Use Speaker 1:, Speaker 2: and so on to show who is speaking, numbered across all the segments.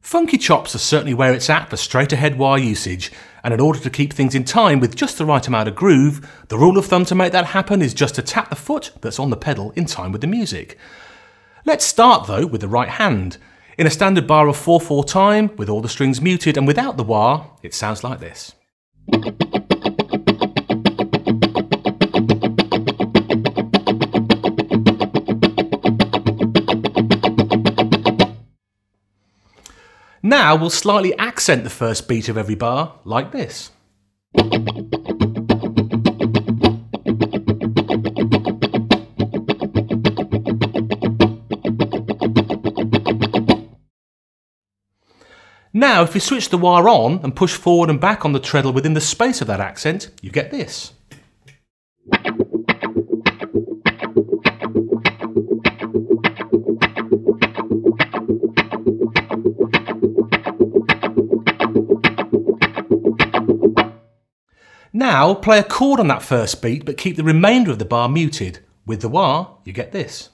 Speaker 1: Funky chops are certainly where it's at for straight ahead wire usage, and in order to keep things in time with just the right amount of groove, the rule of thumb to make that happen is just to tap the foot that's on the pedal in time with the music. Let's start though with the right hand. In a standard bar of 4/4 time, with all the strings muted and without the wah, it sounds like this. Now we'll slightly accent the first beat of every bar, like this. Now if you switch the wah on and push forward and back on the treadle within the space of that accent, you get this. Now play a chord on that first beat but keep the remainder of the bar muted. With the wah, you get this.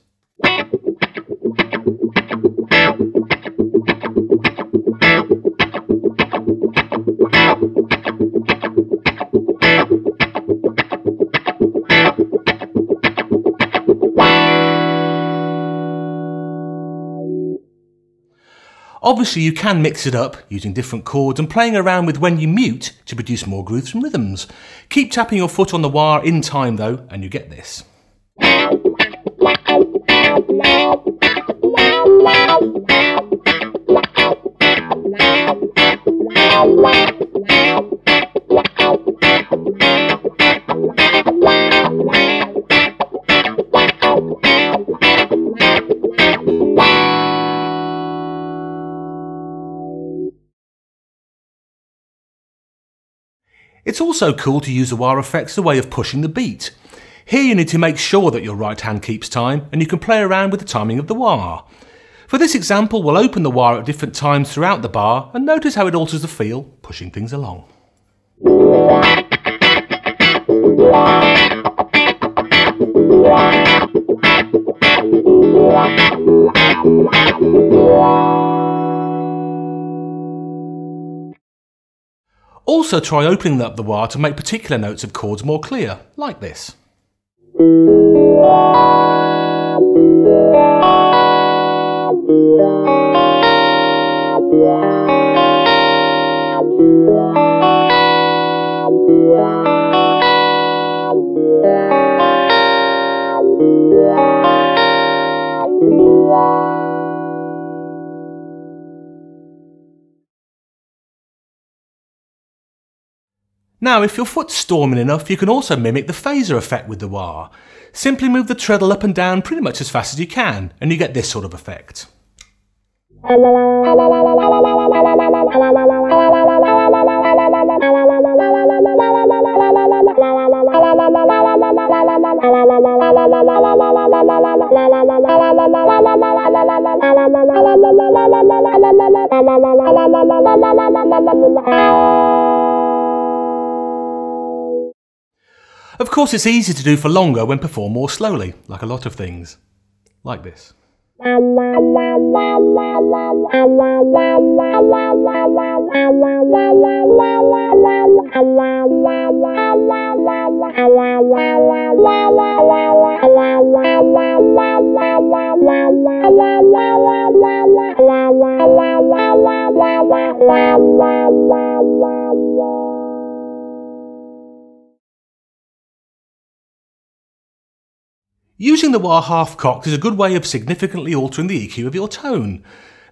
Speaker 1: Obviously you can mix it up using different chords and playing around with when you mute to produce more grooves and rhythms. Keep tapping your foot on the wah in time though and you get this. It's also cool to use the wah effects as a way of pushing the beat. Here you need to make sure that your right hand keeps time and you can play around with the timing of the wah. For this example, we'll open the wah at different times throughout the bar and notice how it alters the feel, pushing things along. Also try opening up the wah to make particular notes of chords more clear, like this. Now if your foot's storming enough, you can also mimic the phaser effect with the wah. Simply move the treadle up and down pretty much as fast as you can, and you get this sort of effect. Of course, it's easy to do for longer when performed more slowly, like a lot of things. Like this. Using the wah half-cocked is a good way of significantly altering the EQ of your tone.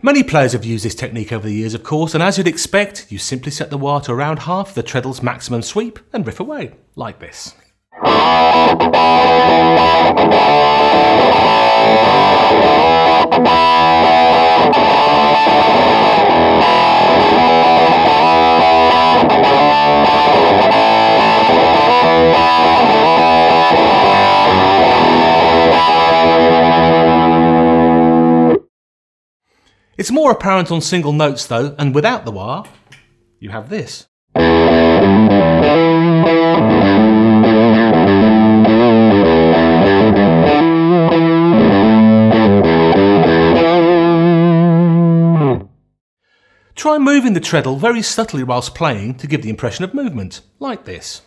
Speaker 1: Many players have used this technique over the years, of course, and as you'd expect, you simply set the wah to around half the treadle's maximum sweep and riff away, like this. It's more apparent on single notes though, and without the wah, you have this. Try moving the treadle very subtly whilst playing to give the impression of movement, like this.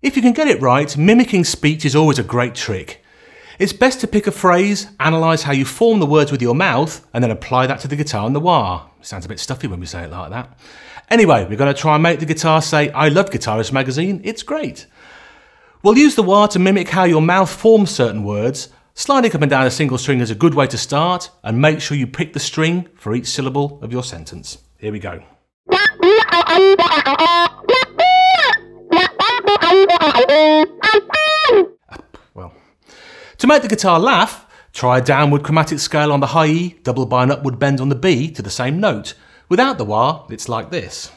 Speaker 1: If you can get it right, mimicking speech is always a great trick. It's best to pick a phrase, analyse how you form the words with your mouth, and then apply that to the guitar and the wah. Sounds a bit stuffy when we say it like that. Anyway, we're going to try and make the guitar say, "I love Guitarist Magazine, it's great." We'll use the wah to mimic how your mouth forms certain words. Sliding up and down a single string is a good way to start, and make sure you pick the string for each syllable of your sentence. Here we go. Well, to make the guitar laugh, try a downward chromatic scale on the high E, doubled by an upward bend on the B to the same note. Without the wah, it's like this.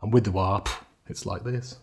Speaker 1: And with the wah, it's like this.